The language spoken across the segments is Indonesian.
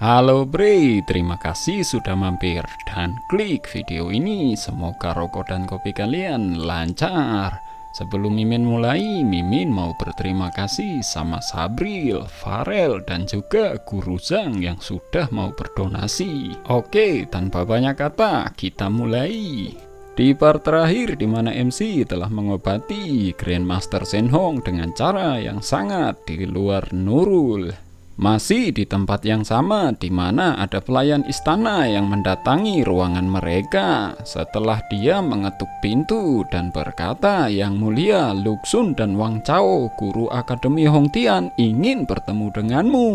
Halo Bre, terima kasih sudah mampir dan klik video ini. Semoga rokok dan kopi kalian lancar. Sebelum Mimin mulai, Mimin mau berterima kasih sama Sabril, Farel, dan juga Guru Zhang yang sudah mau berdonasi. Oke, tanpa banyak kata, kita mulai. Di part terakhir di mana MC telah mengobati Grandmaster Shen Hong dengan cara yang sangat di luar Nurul. Masih di tempat yang sama di mana ada pelayan istana yang mendatangi ruangan mereka. Setelah dia mengetuk pintu dan berkata, "Yang mulia, Luxun dan Wang Chao, guru Akademi Hongtian, ingin bertemu denganmu."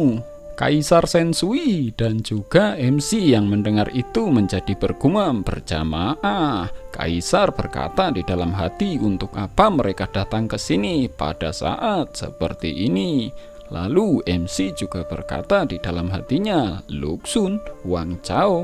Kaisar Shen Sui dan juga MC yang mendengar itu menjadi bergumam berjamaah. Kaisar berkata di dalam hati, untuk apa mereka datang ke sini pada saat seperti ini. Lalu MC juga berkata di dalam hatinya, Luxun, Wang Chao.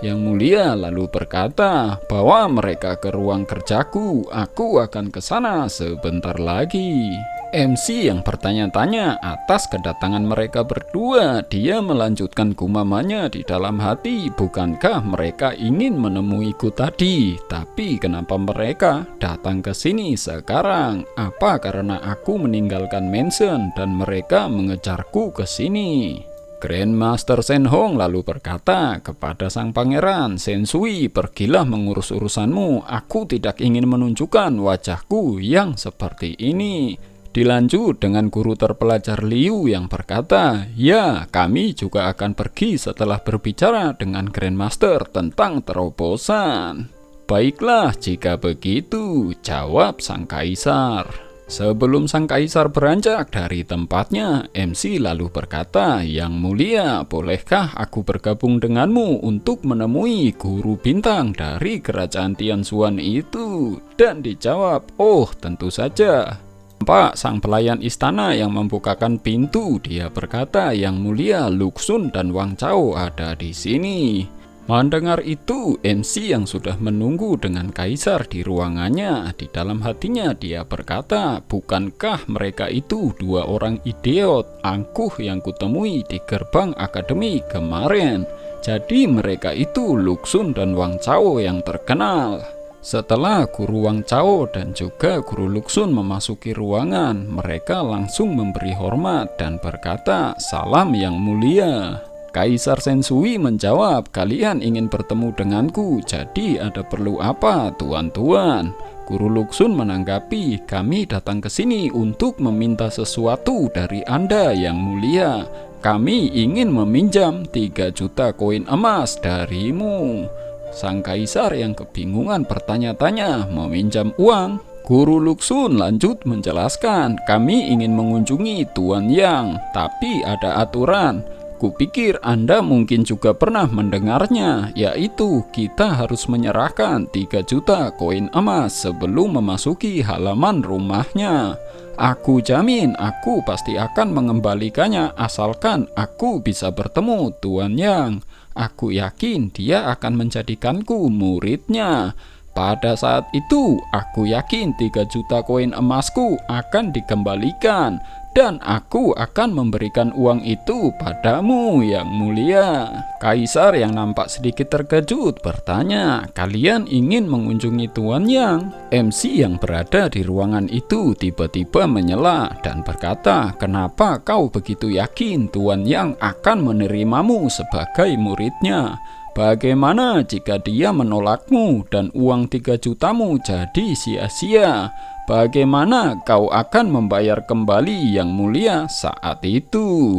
Yang mulia lalu berkata, bawa mereka ke ruang kerjaku, aku akan ke sana sebentar lagi. MC yang bertanya-tanya atas kedatangan mereka berdua, dia melanjutkan gumamannya di dalam hati, bukankah mereka ingin menemuiku tadi? Tapi kenapa mereka datang ke sini sekarang? Apa karena aku meninggalkan mansion dan mereka mengejarku ke sini? Grandmaster Shen Hong lalu berkata kepada sang pangeran, Shen Sui, pergilah mengurus urusanmu, aku tidak ingin menunjukkan wajahku yang seperti ini. Dilanjut dengan guru terpelajar Liu yang berkata, ya, kami juga akan pergi setelah berbicara dengan Grandmaster tentang terobosan. Baiklah, jika begitu, jawab sang kaisar. Sebelum sang kaisar beranjak dari tempatnya, MC lalu berkata, yang mulia, bolehkah aku bergabung denganmu untuk menemui guru bintang dari kerajaan Tianxuan itu? Dan dijawab, oh tentu saja. Pak sang pelayan istana yang membukakan pintu, dia berkata, yang mulia, Luxun dan Wang Chao ada di sini. Mendengar itu, MC yang sudah menunggu dengan kaisar di ruangannya, di dalam hatinya dia berkata, bukankah mereka itu dua orang idiot angkuh yang kutemui di gerbang akademi kemarin? Jadi mereka itu Luxun dan Wang Chao yang terkenal. Setelah guru Wang Chao dan juga guru Luxun memasuki ruangan, mereka langsung memberi hormat dan berkata, salam yang mulia. Kaisar Shen Sui menjawab, kalian ingin bertemu denganku, jadi ada perlu apa tuan-tuan? Guru Luxun menanggapi, kami datang ke sini untuk meminta sesuatu dari Anda yang mulia. Kami ingin meminjam 3 juta koin emas darimu. Sang kaisar yang kebingungan bertanya-tanya, meminjam uang? Guru Luxun lanjut menjelaskan, kami ingin mengunjungi Tuan Yang, tapi ada aturan. Kupikir Anda mungkin juga pernah mendengarnya, yaitu kita harus menyerahkan 3 juta koin emas sebelum memasuki halaman rumahnya. Aku jamin aku pasti akan mengembalikannya asalkan aku bisa bertemu Tuan Yang. Aku yakin dia akan menjadikanku muridnya. Pada saat itu, aku yakin 3 juta koin emasku akan dikembalikan. Dan aku akan memberikan uang itu padamu yang mulia. Kaisar yang nampak sedikit terkejut bertanya, kalian ingin mengunjungi Tuan Yang? MC yang berada di ruangan itu tiba-tiba menyela dan berkata, kenapa kau begitu yakin Tuan Yang akan menerimamu sebagai muridnya? Bagaimana jika dia menolakmu dan uang 3 jutamu jadi sia-sia? Bagaimana kau akan membayar kembali yang mulia saat itu?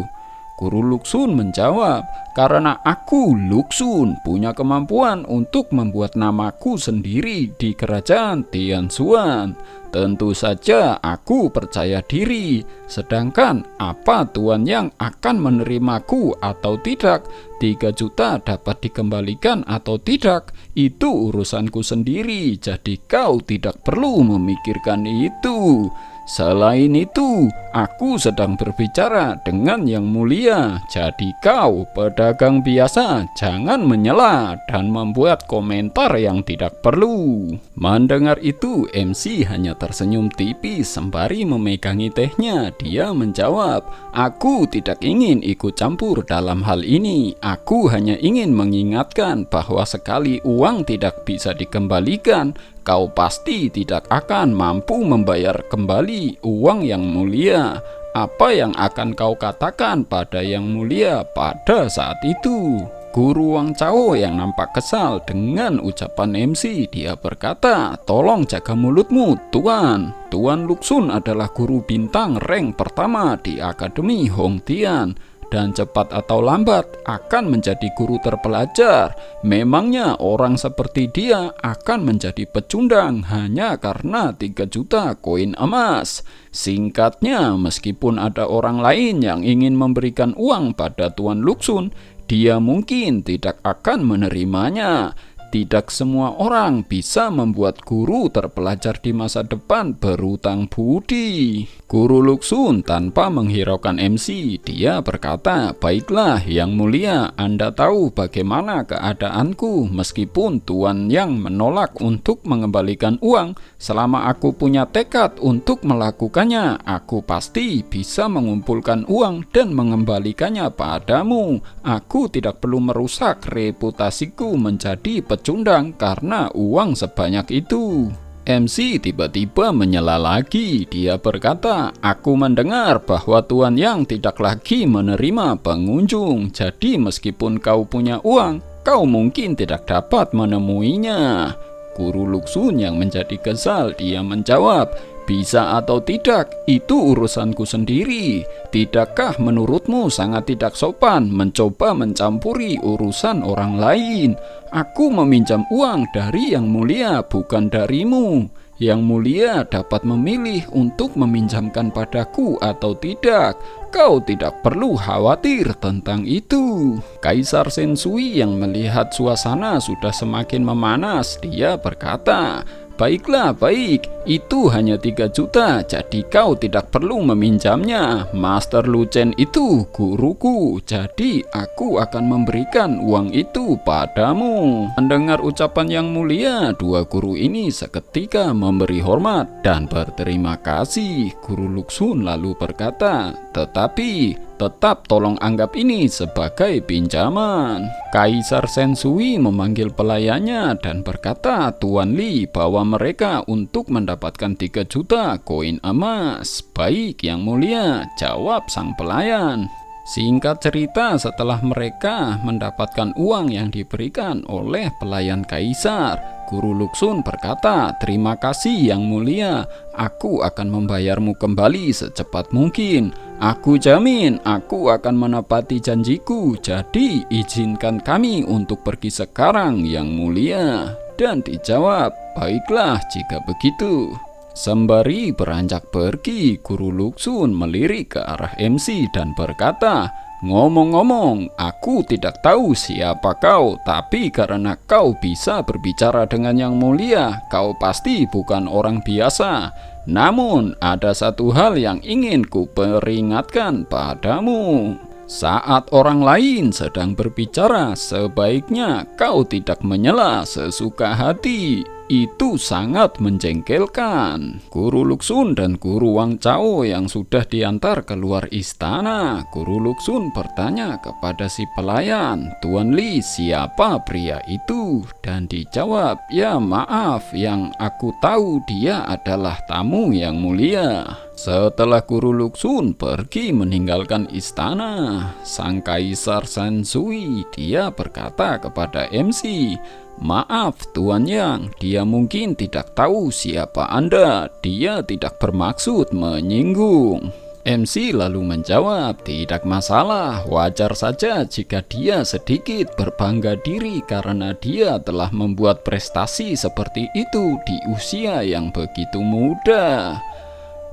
Guru Luxun menjawab, karena aku Luxun punya kemampuan untuk membuat namaku sendiri di kerajaan Tianxuan. Tentu saja aku percaya diri. Sedangkan apa Tuan Yang akan menerimaku atau tidak, 3 juta dapat dikembalikan atau tidak, itu urusanku sendiri. Jadi kau tidak perlu memikirkan itu. Selain itu, aku sedang berbicara dengan yang mulia. Jadi kau pedagang biasa, jangan menyela dan membuat komentar yang tidak perlu. Mendengar itu, MC hanya tersenyum tipis sembari memegangi tehnya. Dia menjawab, "Aku tidak ingin ikut campur dalam hal ini. Aku hanya ingin mengingatkan bahwa sekali uang tidak bisa dikembalikan, kau pasti tidak akan mampu membayar kembali uang yang mulia. Apa yang akan kau katakan pada yang mulia pada saat itu?" Guru Wang Chao yang nampak kesal dengan ucapan MC. Dia berkata, "Tolong jaga mulutmu, Tuan. Tuan Luxun adalah guru bintang rank pertama di Akademi Hong Tian, dan cepat atau lambat akan menjadi guru terpelajar. Memangnya orang seperti dia akan menjadi pecundang hanya karena 3 juta koin emas. Singkatnya, meskipun ada orang lain yang ingin memberikan uang pada Tuan Luxun, dia mungkin tidak akan menerimanya. Tidak semua orang bisa membuat guru terpelajar di masa depan berutang budi." Guru Luxun tanpa menghiraukan MC, dia berkata, "Baiklah yang mulia, Anda tahu bagaimana keadaanku. Meskipun Tuan yang menolak untuk mengembalikan uang, selama aku punya tekad untuk melakukannya, aku pasti bisa mengumpulkan uang dan mengembalikannya padamu. Aku tidak perlu merusak reputasiku menjadi pecundang karena uang sebanyak itu." MC tiba-tiba menyela lagi. Dia berkata, "Aku mendengar bahwa Tuan Yang tidak lagi menerima pengunjung. Jadi meskipun kau punya uang, kau mungkin tidak dapat menemuinya." Guru Luxun yang menjadi kesal, dia menjawab, "Bisa atau tidak, itu urusanku sendiri. Tidakkah menurutmu sangat tidak sopan mencoba mencampuri urusan orang lain? Aku meminjam uang dari Yang Mulia, bukan darimu. Yang Mulia dapat memilih untuk meminjamkan padaku atau tidak. Kau tidak perlu khawatir tentang itu." Kaisar Sensui yang melihat suasana sudah semakin memanas, dia berkata, "Baiklah, baik, itu hanya 3 juta, jadi kau tidak perlu meminjamnya. Master Lu Chen itu guruku, jadi aku akan memberikan uang itu padamu." Mendengar ucapan yang mulia, dua guru ini seketika memberi hormat dan berterima kasih. Guru Luxun lalu berkata, "Tetapi tetap tolong anggap ini sebagai pinjaman." Kaisar Sensui memanggil pelayannya dan berkata, "Tuan Li, bawa mereka untuk mendapatkan 3 juta koin emas." "Baik yang mulia," jawab sang pelayan. Singkat cerita, setelah mereka mendapatkan uang yang diberikan oleh pelayan kaisar, Guru Luxun berkata, "Terima kasih yang mulia, aku akan membayarmu kembali secepat mungkin. Aku jamin aku akan menepati janjiku, jadi izinkan kami untuk pergi sekarang yang mulia." Dan dijawab, "Baiklah jika begitu." Sembari beranjak pergi, Guru Luxun melirik ke arah MC dan berkata, "Ngomong-ngomong, aku tidak tahu siapa kau, tapi karena kau bisa berbicara dengan yang mulia, kau pasti bukan orang biasa. Namun, ada satu hal yang ingin ku peringatkan padamu. Saat orang lain sedang berbicara, sebaiknya kau tidak menyela sesuka hati. Itu sangat menjengkelkan." Guru Luxun dan Guru Wang Chao yang sudah diantar keluar istana. Guru Luxun bertanya kepada si pelayan, "Tuan Li, siapa pria itu?" Dan dijawab, "Ya maaf, yang aku tahu dia adalah tamu yang mulia." Setelah Guru Luxun pergi meninggalkan istana, sang Kaisar Sensui dia berkata kepada MC, "Maaf Tuan Yang, dia mungkin tidak tahu siapa Anda. Dia tidak bermaksud menyinggung." MC lalu menjawab, "Tidak masalah, wajar saja jika dia sedikit berbangga diri karena dia telah membuat prestasi seperti itu di usia yang begitu muda.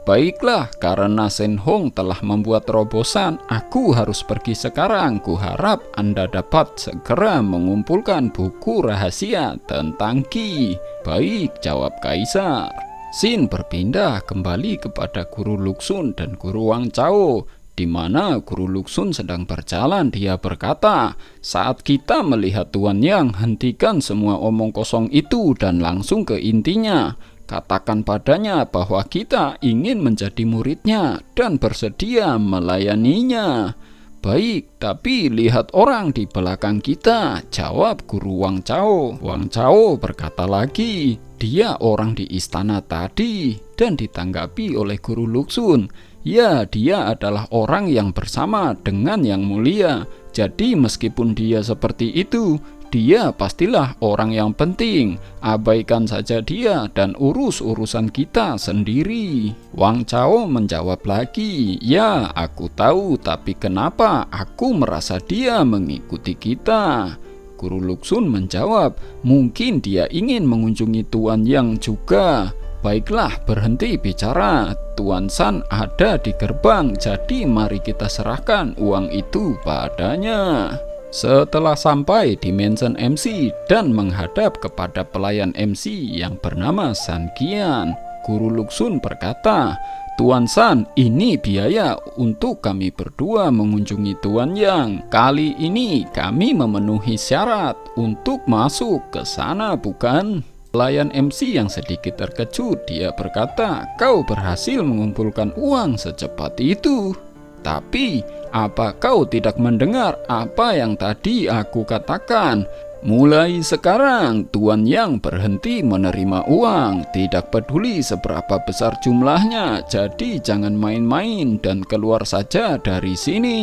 Baiklah, karena Shen Hong telah membuat terobosan, aku harus pergi sekarang. Kuharap Anda dapat segera mengumpulkan buku rahasia tentang Qi." "Baik," jawab Kaisar. Scene berpindah kembali kepada Guru Luxun dan Guru Wang Chao, di mana Guru Luxun sedang berjalan. Dia berkata, "Saat kita melihat Tuan Yang, hentikan semua omong kosong itu dan langsung ke intinya. Katakan padanya bahwa kita ingin menjadi muridnya dan bersedia melayaninya. Baik, tapi lihat orang di belakang kita, jawab guru Wang Chao. Wang Chao berkata lagi, dia orang di istana tadi, dan ditanggapi oleh guru Luxun. Ya, dia adalah orang yang bersama dengan yang mulia. Jadi meskipun dia seperti itu, dia pastilah orang yang penting. Abaikan saja dia dan urus urusan kita sendiri. Wang Chao menjawab lagi, ya aku tahu, tapi kenapa aku merasa dia mengikuti kita? Guru Luxun menjawab, mungkin dia ingin mengunjungi Tuan Yang juga. Baiklah, berhenti bicara. Tuan San ada di gerbang, jadi mari kita serahkan uang itu padanya. Setelah sampai di mansion MC dan menghadap kepada pelayan MC yang bernama San Qian, Guru Luxun berkata, Tuan San, ini biaya untuk kami berdua mengunjungi Tuan Yang. Kali ini kami memenuhi syarat untuk masuk ke sana, bukan? Pelayan MC yang sedikit terkejut, dia berkata, kau berhasil mengumpulkan uang secepat itu. Tapi, apa kau tidak mendengar apa yang tadi aku katakan? Mulai sekarang, Tuan Yang berhenti menerima uang, tidak peduli seberapa besar jumlahnya. Jadi jangan main-main dan keluar saja dari sini.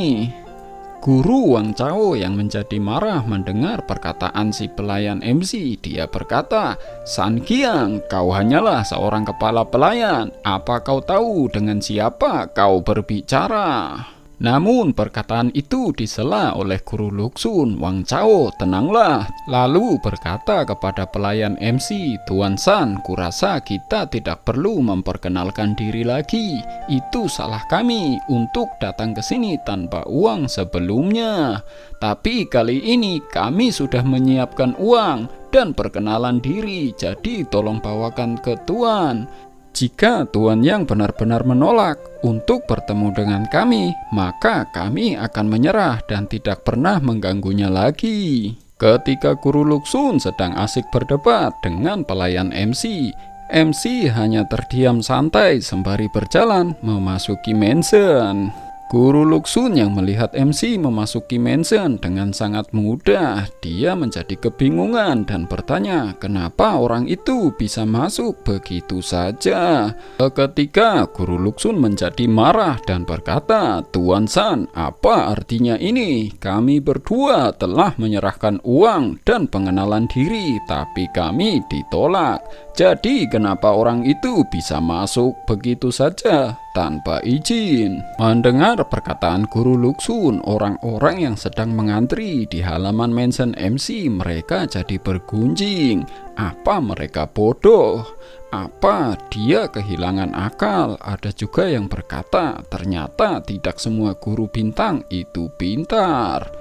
Guru Wang Chao yang menjadi marah mendengar perkataan si pelayan MC. Dia berkata, San Qian, kau hanyalah seorang kepala pelayan. Apa kau tahu dengan siapa kau berbicara? Namun perkataan itu disela oleh Guru Luxun. Wang Chao tenanglah, lalu berkata kepada pelayan MC, Tuan San, kurasa kita tidak perlu memperkenalkan diri lagi. Itu salah kami untuk datang ke sini tanpa uang sebelumnya. Tapi kali ini kami sudah menyiapkan uang dan perkenalan diri, jadi tolong bawakan ke Tuan. Jika Tuan Yang benar-benar menolak untuk bertemu dengan kami, maka kami akan menyerah dan tidak pernah mengganggunya lagi. Ketika Guru Luxun sedang asik berdebat dengan pelayan MC, MC hanya terdiam santai sembari berjalan memasuki mansion. Guru Luxun yang melihat MC memasuki mansion dengan sangat mudah, dia menjadi kebingungan dan bertanya, kenapa orang itu bisa masuk begitu saja? Seketika Guru Luxun menjadi marah dan berkata, Tuan San, apa artinya ini? Kami berdua telah menyerahkan uang dan pengenalan diri, tapi kami ditolak. Jadi kenapa orang itu bisa masuk begitu saja tanpa izin? Mendengar perkataan Guru Luxun, orang-orang yang sedang mengantri di halaman mansion MC mereka jadi bergunjing. Apa mereka bodoh? Apa dia kehilangan akal? Ada juga yang berkata, ternyata tidak semua guru bintang itu pintar.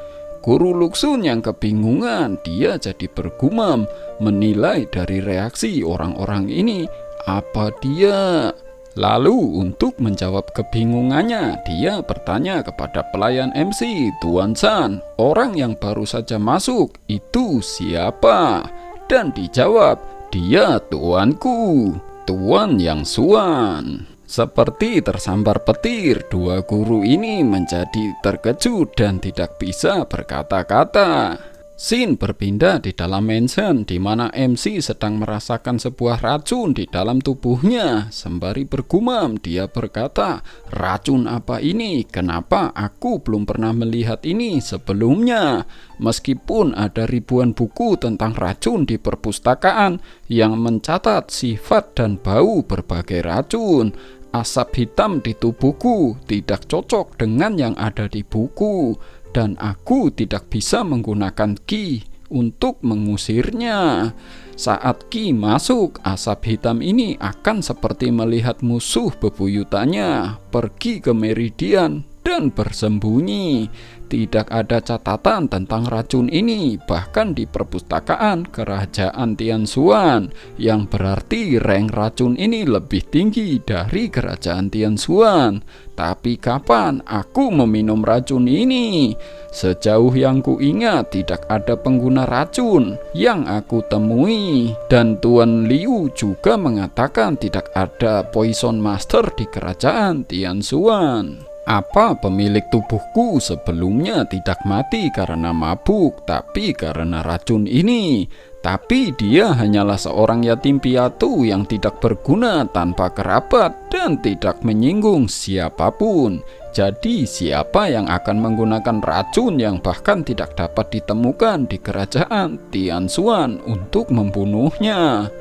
Guru Luxun yang kebingungan, dia jadi bergumam menilai dari reaksi orang-orang ini. Apa dia? Lalu untuk menjawab kebingungannya, dia bertanya kepada pelayan MC, Tuan San, orang yang baru saja masuk itu siapa? Dan dijawab, dia tuanku, Tuan Yang Xuan. Seperti tersambar petir, dua guru ini menjadi terkejut dan tidak bisa berkata-kata. Scene berpindah di dalam mansion di mana MC sedang merasakan sebuah racun di dalam tubuhnya. Sembari bergumam, dia berkata, racun apa ini? Kenapa aku belum pernah melihat ini sebelumnya? Meskipun ada ribuan buku tentang racun di perpustakaan yang mencatat sifat dan bau berbagai racun, asap hitam di tubuhku tidak cocok dengan yang ada di buku. Dan aku tidak bisa menggunakan Qi untuk mengusirnya. Saat Qi masuk, asap hitam ini akan seperti melihat musuh bebuyutannya pergi ke meridian dan bersembunyi. Tidak ada catatan tentang racun ini bahkan di perpustakaan kerajaan Tianxuan, yang berarti rank racun ini lebih tinggi dari kerajaan Tianxuan. Tapi kapan aku meminum racun ini? Sejauh yang kuingat tidak ada pengguna racun yang aku temui. Dan Tuan Liu juga mengatakan tidak ada poison master di kerajaan Tianxuan. Apa pemilik tubuhku sebelumnya tidak mati karena mabuk, tapi karena racun ini? Tapi dia hanyalah seorang yatim piatu yang tidak berguna, tanpa kerabat, dan tidak menyinggung siapapun. Jadi siapa yang akan menggunakan racun yang bahkan tidak dapat ditemukan di kerajaan Tianxuan untuk membunuhnya?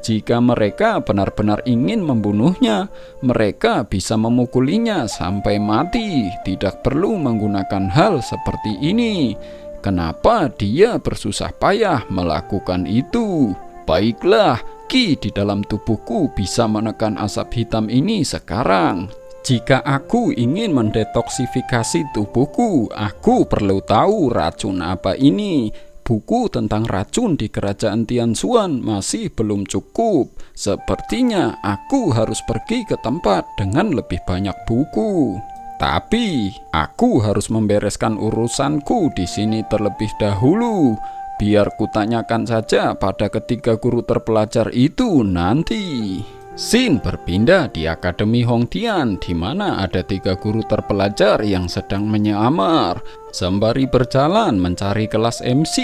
Jika mereka benar-benar ingin membunuhnya, mereka bisa memukulinya sampai mati. Tidak perlu menggunakan hal seperti ini. Kenapa dia bersusah payah melakukan itu? Baiklah, Ki di dalam tubuhku bisa menekan asap hitam ini sekarang. Jika aku ingin mendetoksifikasi tubuhku, aku perlu tahu racun apa ini. Buku tentang racun di kerajaan Tianxuan masih belum cukup. Sepertinya aku harus pergi ke tempat dengan lebih banyak buku. Tapi aku harus membereskan urusanku di sini terlebih dahulu. Biar kutanyakan saja pada ketiga guru terpelajar itu nanti. Xin berpindah di Akademi Hongtian, di mana ada 3 guru terpelajar yang sedang menyamar. Sembari berjalan mencari kelas MC,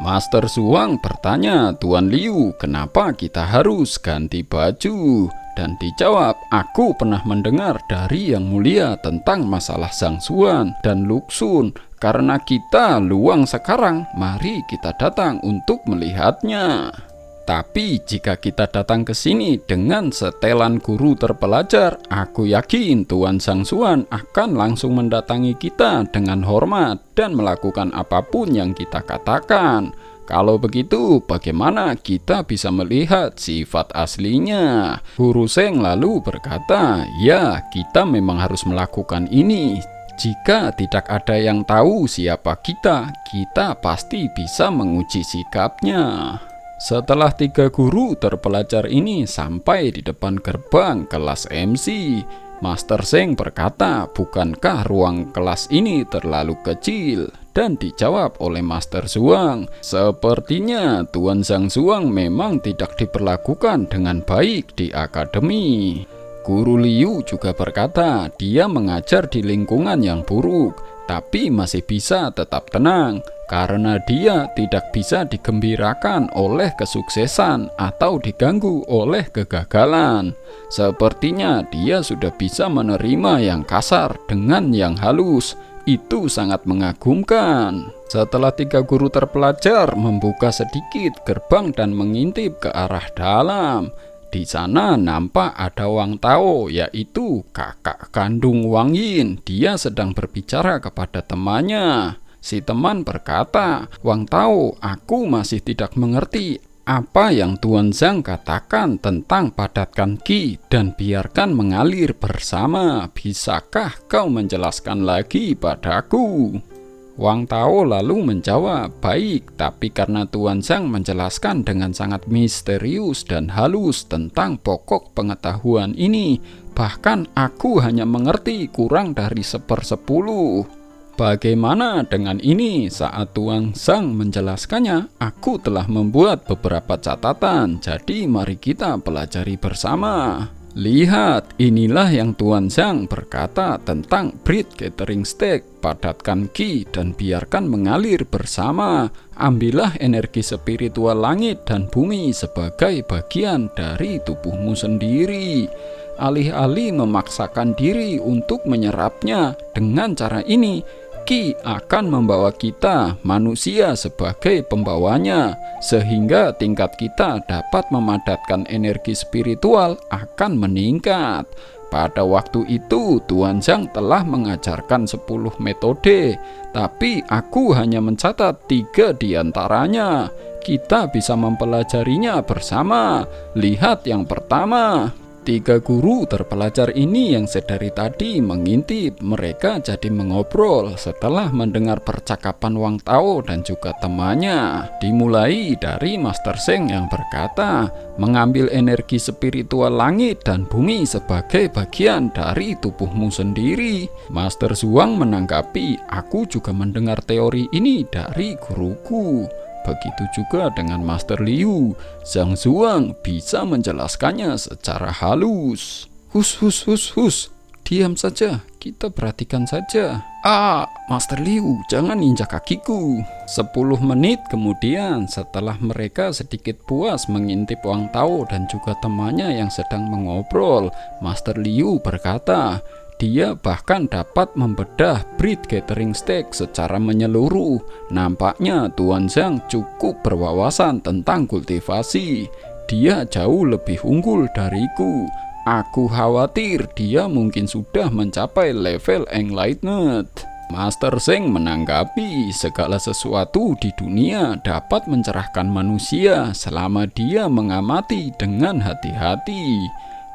Master Zhuang bertanya Tuan Liu, kenapa kita harus ganti baju? Dan dijawab, aku pernah mendengar dari Yang Mulia tentang masalah Zhang Xuan dan Luxun. Karena kita luang sekarang, mari kita datang untuk melihatnya. Tapi jika kita datang ke sini dengan setelan guru terpelajar, aku yakin Tuan Zhang Xuan akan langsung mendatangi kita dengan hormat dan melakukan apapun yang kita katakan. Kalau begitu, bagaimana kita bisa melihat sifat aslinya? Guru Zheng lalu berkata, ya, kita memang harus melakukan ini. Jika tidak ada yang tahu siapa kita, kita pasti bisa menguji sikapnya. Setelah 3 guru terpelajar ini sampai di depan gerbang kelas MC, Master Zheng berkata, bukankah ruang kelas ini terlalu kecil? Dan dijawab oleh Master Zhuang, sepertinya Tuan Zhang Xuan memang tidak diperlakukan dengan baik di akademi. Guru Liu juga berkata, dia mengajar di lingkungan yang buruk, tapi masih bisa tetap tenang karena dia tidak bisa digembirakan oleh kesuksesan atau diganggu oleh kegagalan. Sepertinya dia sudah bisa menerima yang kasar dengan yang halus. Itu sangat mengagumkan. Setelah 3 guru terpelajar membuka sedikit gerbang dan mengintip ke arah dalam, di sana nampak ada Wang Tao, yaitu kakak kandung Wang Yin. Dia sedang berbicara kepada temannya. Si teman berkata, Wang Tao, aku masih tidak mengerti apa yang Tuan Zhang katakan tentang padatkan Qi dan biarkan mengalir bersama. Bisakah kau menjelaskan lagi padaku? Wang Tao lalu menjawab, baik, tapi karena Tuan Zhang menjelaskan dengan sangat misterius dan halus tentang pokok pengetahuan ini, bahkan aku hanya mengerti kurang dari 1/10. Bagaimana dengan ini? Saat Tuan Zhang menjelaskannya, aku telah membuat beberapa catatan, jadi mari kita pelajari bersama. Lihat, inilah yang Tuan Zhang berkata tentang bread gathering stick, padatkan Qi dan biarkan mengalir bersama. Ambillah energi spiritual langit dan bumi sebagai bagian dari tubuhmu sendiri. Alih-alih memaksakan diri untuk menyerapnya, dengan cara ini Qi akan membawa kita, manusia, sebagai pembawanya, sehingga tingkat kita dapat memadatkan energi spiritual akan meningkat. Pada waktu itu Tuan Zhang telah mengajarkan 10 metode, tapi aku hanya mencatat 3 diantaranya. Kita bisa mempelajarinya bersama. Lihat yang pertama. Tiga guru terpelajar ini yang sedari tadi mengintip, mereka jadi mengobrol setelah mendengar percakapan Wang Tao dan juga temannya. Dimulai dari Master Zheng yang berkata, mengambil energi spiritual langit dan bumi sebagai bagian dari tubuhmu sendiri. Master Zhuang menanggapi, aku juga mendengar teori ini dari guruku. Begitu juga dengan Master Liu. Zhang Zhuang bisa menjelaskannya secara halus. Hus, diam saja, kita perhatikan saja. Master Liu, jangan injak kakiku. 10 menit kemudian, setelah mereka sedikit puas mengintip Wang Tao dan juga temannya yang sedang mengobrol, Master Liu berkata, dia bahkan dapat membedah breed gathering stake secara menyeluruh. Nampaknya Tuan Zhang cukup berwawasan tentang kultivasi. Dia jauh lebih unggul dariku. Aku khawatir dia mungkin sudah mencapai level enlightened. Master Zheng menanggapi, segala sesuatu di dunia dapat mencerahkan manusia selama dia mengamati dengan hati-hati.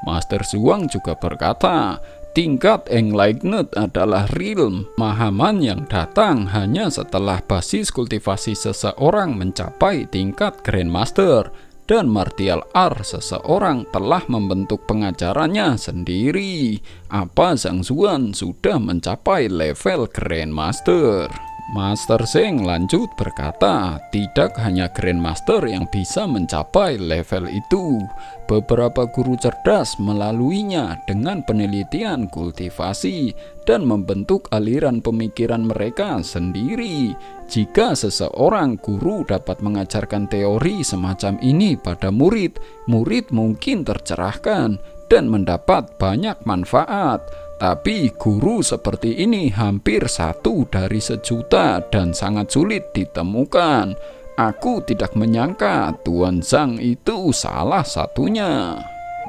Master Zhuang juga berkata, tingkat enlightened adalah realm pemahaman yang datang hanya setelah basis kultivasi seseorang mencapai tingkat Grandmaster, dan martial art seseorang telah membentuk pengajarannya sendiri. Apa Zhang Zhuang sudah mencapai level Grandmaster? Master Zheng lanjut berkata, tidak hanya Grandmaster yang bisa mencapai level itu. Beberapa guru cerdas melaluinya dengan penelitian kultivasi dan membentuk aliran pemikiran mereka sendiri. Jika seseorang guru dapat mengajarkan teori semacam ini pada murid, murid mungkin tercerahkan dan mendapat banyak manfaat. Tapi guru seperti ini hampir 1 dari 1.000.000 dan sangat sulit ditemukan. Aku tidak menyangka Tuan Zhang itu salah satunya.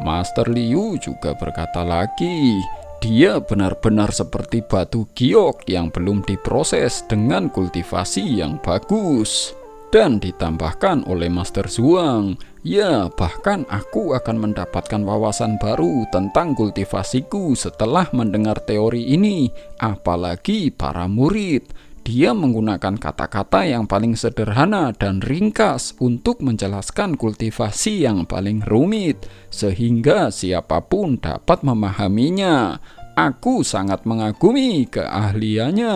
Master Liu juga berkata lagi, dia benar-benar seperti batu giok yang belum diproses dengan kultivasi yang bagus. Dan ditambahkan oleh Master Zhuang, ya bahkan aku akan mendapatkan wawasan baru tentang kultivasiku setelah mendengar teori ini. Apalagi para murid, dia menggunakan kata-kata yang paling sederhana dan ringkas untuk menjelaskan kultivasi yang paling rumit, sehingga siapapun dapat memahaminya. Aku sangat mengagumi keahliannya.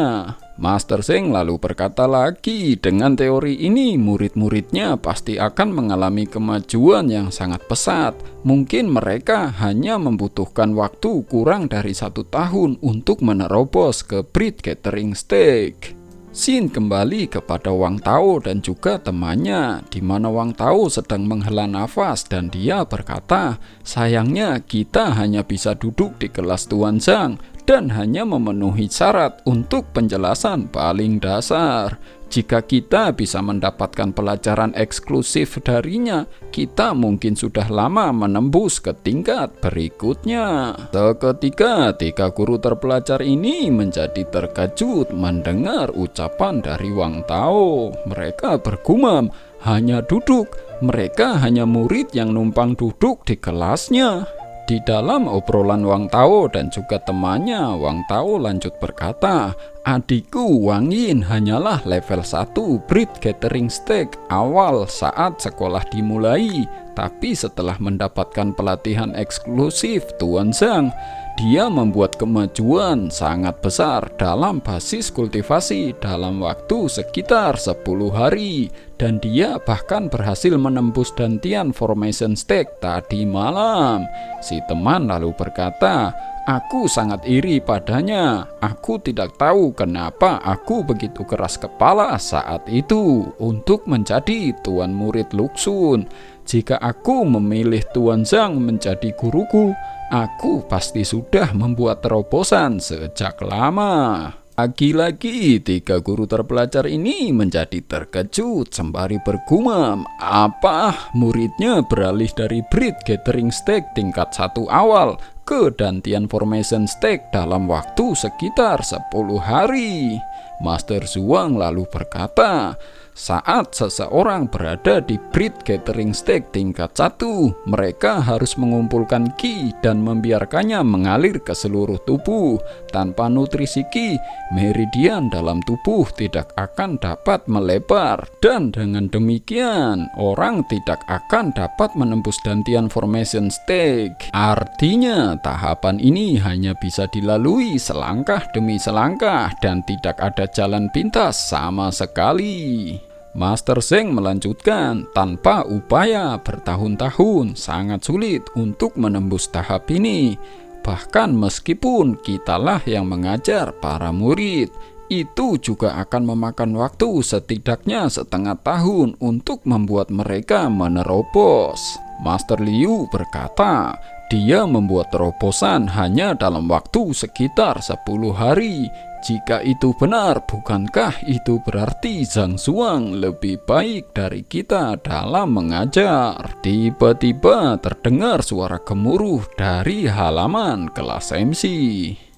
Master Zheng lalu berkata lagi, dengan teori ini murid-muridnya pasti akan mengalami kemajuan yang sangat pesat. Mungkin mereka hanya membutuhkan waktu kurang dari 1 tahun untuk menerobos ke breed gathering stake. Scene kembali kepada Wang Tao dan juga temannya, di mana Wang Tao sedang menghela nafas dan dia berkata, sayangnya kita hanya bisa duduk di kelas Tuan Zhang dan hanya memenuhi syarat untuk penjelasan paling dasar. Jika kita bisa mendapatkan pelajaran eksklusif darinya, kita mungkin sudah lama menembus ke tingkat berikutnya. Seketika, 3 guru terpelajar ini menjadi terkejut mendengar ucapan dari Wang Tao. Mereka bergumam, hanya duduk. Mereka hanya murid yang numpang duduk di kelasnya. Di dalam obrolan Wang Tao dan juga temannya, Wang Tao lanjut berkata, adikku Wang Yin hanyalah level 1 breed gathering stake awal saat sekolah dimulai. Tapi setelah mendapatkan pelatihan eksklusif Tuan Zhang, dia membuat kemajuan sangat besar dalam basis kultivasi dalam waktu sekitar 10 hari. Dan dia bahkan berhasil menembus Dantian Formation Stake tadi malam. Si teman lalu berkata, aku sangat iri padanya. Aku tidak tahu kenapa aku begitu keras kepala saat itu untuk menjadi tuan murid Luxun. Jika aku memilih Tuan Zhang menjadi guruku, aku pasti sudah membuat terobosan sejak lama. Lagi-lagi 3 guru terpelajar ini menjadi terkejut sembari bergumam, apa muridnya beralih dari breed gathering stake tingkat 1 awal ke Dantian Formation Stake dalam waktu sekitar 10 hari. Master Zhuang lalu berkata, Saat seseorang berada di breed gathering stage tingkat 1, mereka harus mengumpulkan ki dan membiarkannya mengalir ke seluruh tubuh. Tanpa nutrisi ki, meridian dalam tubuh tidak akan dapat melebar, dan dengan demikian orang tidak akan dapat menembus dantian formation stage. Artinya tahapan ini hanya bisa dilalui selangkah demi selangkah dan tidak ada jalan pintas sama sekali. Master Zeng melanjutkan, tanpa upaya bertahun-tahun sangat sulit untuk menembus tahap ini. Bahkan meskipun kitalah yang mengajar para murid, itu juga akan memakan waktu setidaknya setengah tahun untuk membuat mereka menerobos. Master Liu berkata, dia membuat terobosan hanya dalam waktu sekitar 10 hari. Jika itu benar, bukankah itu berarti Zhang Xuang lebih baik dari kita dalam mengajar? Tiba-tiba terdengar suara gemuruh dari halaman kelas MC.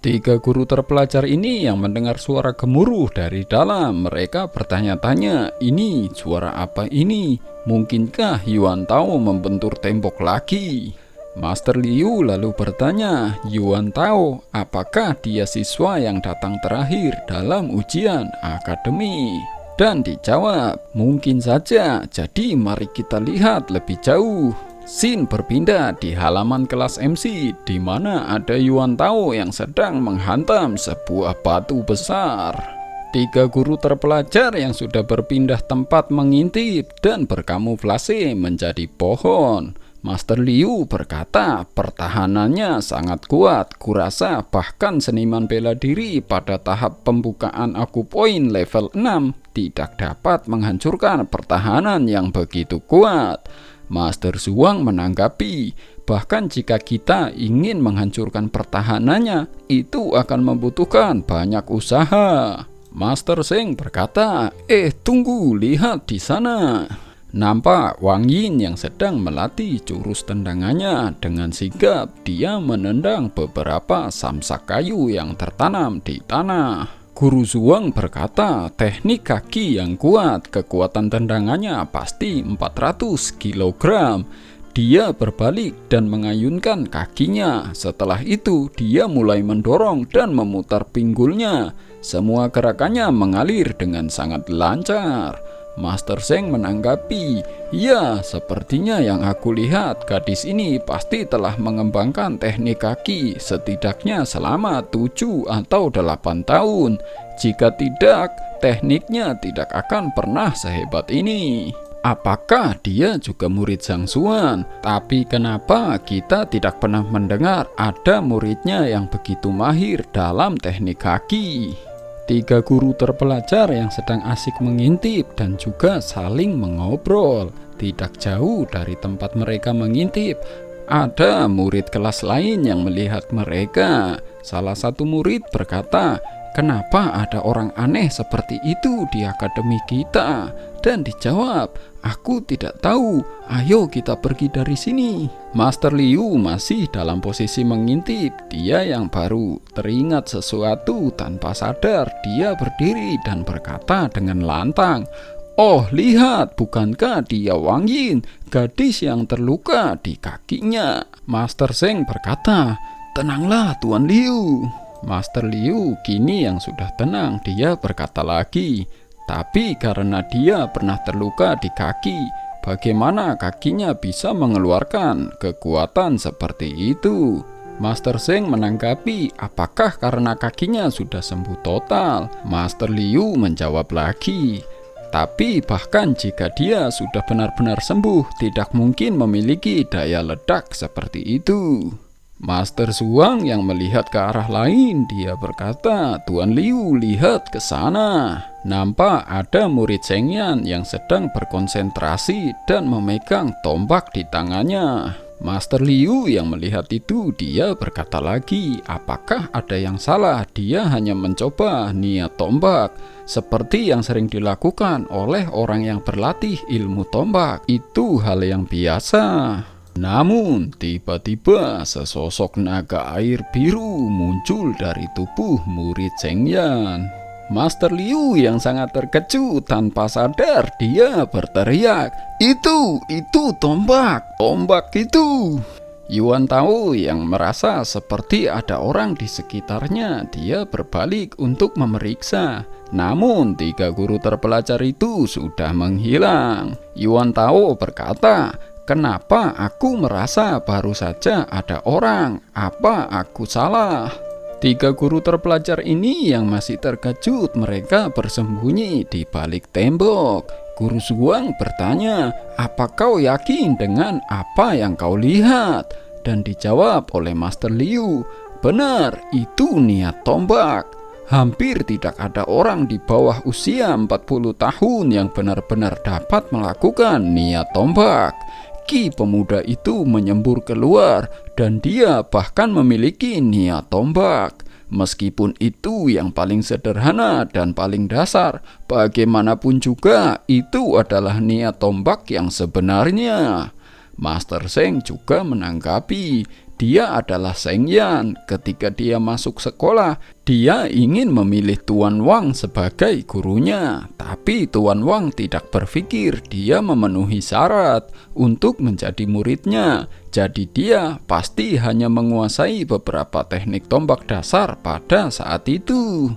3 guru terpelajar ini yang mendengar suara gemuruh dari dalam, mereka bertanya-tanya, ini suara apa ini? Mungkinkah Yuan Tao membentur tembok lagi? Master Liu lalu bertanya, Yuan Tao, apakah dia siswa yang datang terakhir dalam ujian akademi? Dan dijawab, mungkin saja, jadi mari kita lihat lebih jauh. Scene berpindah di halaman kelas MC, di mana ada Yuan Tao yang sedang menghantam sebuah batu besar. 3 guru terpelajar yang sudah berpindah tempat mengintip dan berkamuflase menjadi pohon. Master Liu berkata, pertahanannya sangat kuat. Kurasa bahkan seniman bela diri pada tahap pembukaan aku poin level 6 tidak dapat menghancurkan pertahanan yang begitu kuat. Master Zhuang menanggapi, bahkan jika kita ingin menghancurkan pertahanannya, itu akan membutuhkan banyak usaha. Master Zeng berkata, tunggu, lihat di sana. Nampak Wang Yin yang sedang melatih jurus tendangannya. Dengan sigap dia menendang beberapa samsak kayu yang tertanam di tanah. Guru Zhuang berkata, teknik kaki yang kuat, kekuatan tendangannya pasti 400 kg. Dia berbalik dan mengayunkan kakinya. Setelah itu dia mulai mendorong dan memutar pinggulnya. Semua gerakannya mengalir dengan sangat lancar. Master Zeng menanggapi, ya, sepertinya yang aku lihat gadis ini pasti telah mengembangkan teknik kaki setidaknya selama 7 atau 8 tahun. Jika tidak, tekniknya tidak akan pernah sehebat ini. Apakah dia juga murid Zhang Xuan? Tapi kenapa kita tidak pernah mendengar ada muridnya yang begitu mahir dalam teknik kaki? 3 guru terpelajar yang sedang asik mengintip dan juga saling mengobrol. Tidak jauh dari tempat mereka mengintip, ada murid kelas lain yang melihat mereka. Salah satu murid berkata, kenapa ada orang aneh seperti itu di akademi kita? Dan dijawab, aku tidak tahu, ayo kita pergi dari sini. Master Liu masih dalam posisi mengintip. Dia yang baru teringat sesuatu. Tanpa sadar dia berdiri dan berkata dengan lantang, oh lihat, bukankah dia Wang Yin, gadis yang terluka di kakinya? Master Zeng berkata, tenanglah Tuan Liu. Master Liu kini yang sudah tenang, dia berkata lagi, tapi karena dia pernah terluka di kaki, bagaimana kakinya bisa mengeluarkan kekuatan seperti itu? Master Zeng menanggapi, apakah karena kakinya sudah sembuh total? Master Liu menjawab lagi, tapi bahkan jika dia sudah benar-benar sembuh, tidak mungkin memiliki daya ledak seperti itu. Master Zhuang yang melihat ke arah lain, dia berkata, Tuan Liu, lihat ke sana. Nampak ada murid Zhengyan yang sedang berkonsentrasi dan memegang tombak di tangannya. Master Liu yang melihat itu, dia berkata lagi, apakah ada yang salah? Dia hanya mencoba niat tombak, seperti yang sering dilakukan oleh orang yang berlatih ilmu tombak. Itu hal yang biasa. Namun tiba-tiba sesosok naga air biru muncul dari tubuh murid Zhengyan. Master Liu yang sangat terkejut, tanpa sadar dia berteriak, Itu tombak itu." Yuan Tao yang merasa seperti ada orang di sekitarnya, dia berbalik untuk memeriksa. Namun 3 guru terpelajar itu sudah menghilang. Yuan Tao berkata, "Kenapa aku merasa baru saja ada orang? Apa aku salah?" 3 guru terpelajar ini yang masih terkejut, mereka bersembunyi di balik tembok. Guru Zhuang bertanya, "Apa kau yakin dengan apa yang kau lihat?" Dan dijawab oleh Master Liu, "Benar, itu niat tombak." Hampir tidak ada orang di bawah usia 40 tahun yang benar-benar dapat melakukan niat tombak. Ki pemuda itu menyembur keluar dan dia bahkan memiliki niat tombak. Meskipun itu yang paling sederhana dan paling dasar, bagaimanapun juga itu adalah niat tombak yang sebenarnya. Master Zheng juga menanggapi, dia adalah Zheng Yan. Ketika dia masuk sekolah, dia ingin memilih Tuan Wang sebagai gurunya. Tapi Tuan Wang tidak berpikir dia memenuhi syarat untuk menjadi muridnya. Jadi dia pasti hanya menguasai beberapa teknik tombak dasar pada saat itu.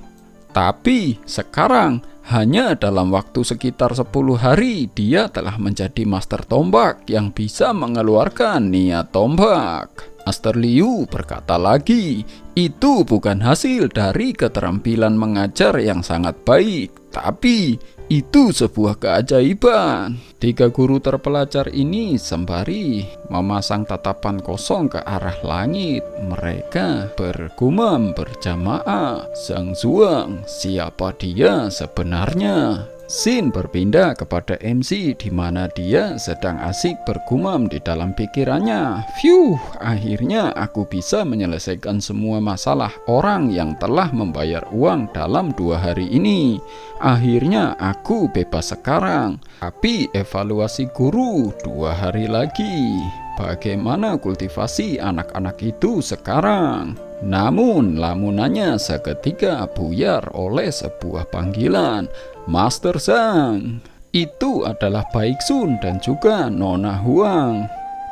Tapi sekarang, hanya dalam waktu sekitar 10 hari, dia telah menjadi master tombak yang bisa mengeluarkan niat tombak. Master Liu berkata lagi, "Itu bukan hasil dari keterampilan mengajar yang sangat baik, tapi itu sebuah keajaiban." 3 guru terpelajar ini sembari memasang tatapan kosong ke arah langit, mereka bergumam berjamaah, "Zhang Zhuang, siapa dia sebenarnya?" Scene berpindah kepada MC di mana dia sedang asik bergumam di dalam pikirannya. "Phew, akhirnya aku bisa menyelesaikan semua masalah orang yang telah membayar uang dalam 2 hari ini. Akhirnya aku bebas sekarang. Tapi evaluasi guru 2 hari lagi. Bagaimana kultivasi anak-anak itu sekarang?" Namun lamunannya seketika buyar oleh sebuah panggilan. "Master Zhang." Itu adalah Baik Sun dan juga Nona Huang.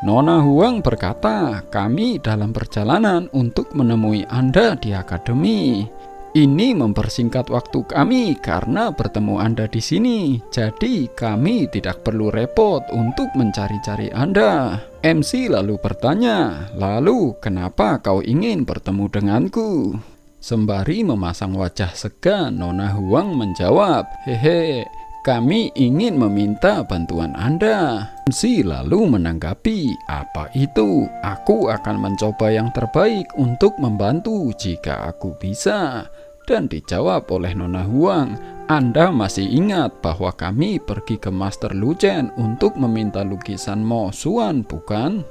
Nona Huang berkata, "Kami dalam perjalanan untuk menemui Anda di akademi. Ini mempersingkat waktu kami karena bertemu Anda di sini. Jadi kami tidak perlu repot untuk mencari-cari Anda." MC lalu bertanya, "Lalu kenapa kau ingin bertemu denganku?" Sembari memasang wajah segan, Nona Huang menjawab, "Hehe, kami ingin meminta bantuan Anda." MC lalu menanggapi, "Apa itu? Aku akan mencoba yang terbaik untuk membantu jika aku bisa." Dan dijawab oleh Nona Huang, "Anda masih ingat bahwa kami pergi ke Master Lu Chen untuk meminta lukisan Mo Xuan, bukan?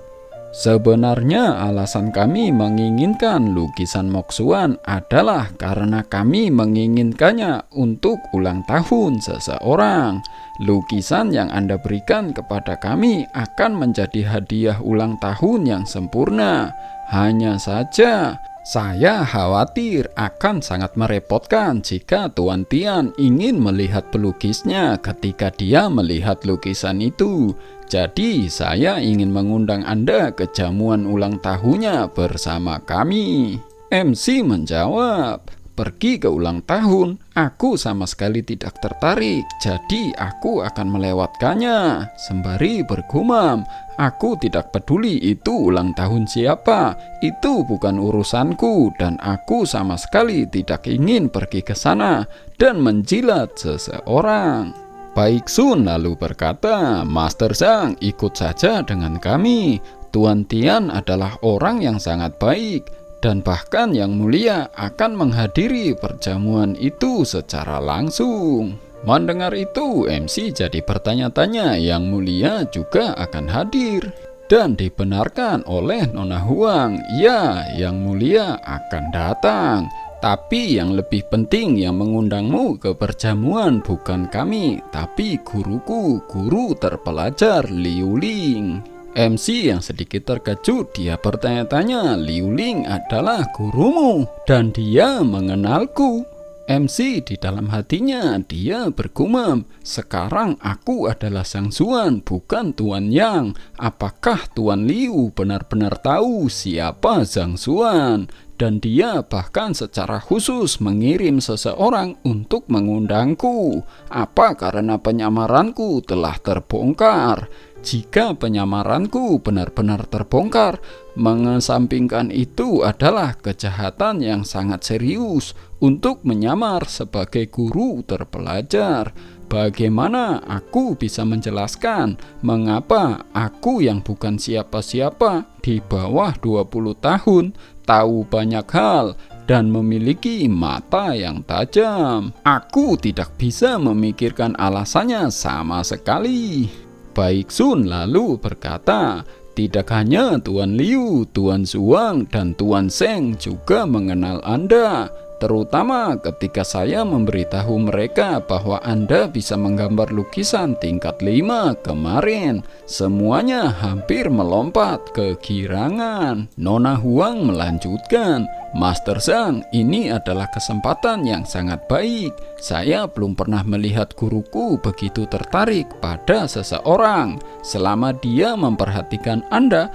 Sebenarnya alasan kami menginginkan lukisan Mo Xuan adalah karena kami menginginkannya untuk ulang tahun seseorang. Lukisan yang Anda berikan kepada kami akan menjadi hadiah ulang tahun yang sempurna. Hanya saja saya khawatir akan sangat merepotkan jika Tuan Tian ingin melihat pelukisnya ketika dia melihat lukisan itu. Jadi saya ingin mengundang Anda ke jamuan ulang tahunnya bersama kami." MC menjawab, "Pergi ke ulang tahun, aku sama sekali tidak tertarik, jadi aku akan melewatkannya." Sembari bergumam, "Aku tidak peduli itu ulang tahun siapa, itu bukan urusanku, dan aku sama sekali tidak ingin pergi ke sana dan menjilat seseorang." Baik Sun lalu berkata, "Master Zhang, ikut saja dengan kami. Tuan Tian adalah orang yang sangat baik, dan bahkan yang mulia akan menghadiri perjamuan itu secara langsung." Mendengar itu, MC jadi bertanya-tanya, yang mulia juga akan hadir. Dan dibenarkan oleh Nona Huang, ya, yang mulia akan datang. Tapi yang lebih penting yang mengundangmu ke perjamuan bukan kami, tapi guruku, guru terpelajar Liu Ling. MC yang sedikit terkejut, dia bertanya-tanya, "Liu Ling adalah gurumu dan dia mengenalku?" MC di dalam hatinya dia bergumam, sekarang aku adalah Sang Xuan, bukan Tuan Yang. Apakah Tuan Liu benar-benar tahu siapa Sang Xuan? Dan dia bahkan secara khusus mengirim seseorang untuk mengundangku. Apa karena penyamaranku telah terbongkar? Jika penyamaranku benar-benar terbongkar, mengesampingkan itu adalah kejahatan yang sangat serius untuk menyamar sebagai guru terpelajar. Bagaimana aku bisa menjelaskan mengapa aku yang bukan siapa-siapa di bawah 20 tahun tahu banyak hal dan memiliki mata yang tajam? Aku tidak bisa memikirkan alasannya sama sekali. Baik Sun lalu berkata, tidak hanya Tuan Liu, Tuan Zhuang, dan Tuan Zheng juga mengenal Anda. Terutama ketika saya memberitahu mereka bahwa Anda bisa menggambar lukisan tingkat 5 kemarin. Semuanya hampir melompat kegirangan. Nona Huang melanjutkan, Master Zhang, ini adalah kesempatan yang sangat baik. Saya belum pernah melihat guruku begitu tertarik pada seseorang. Selama dia memperhatikan Anda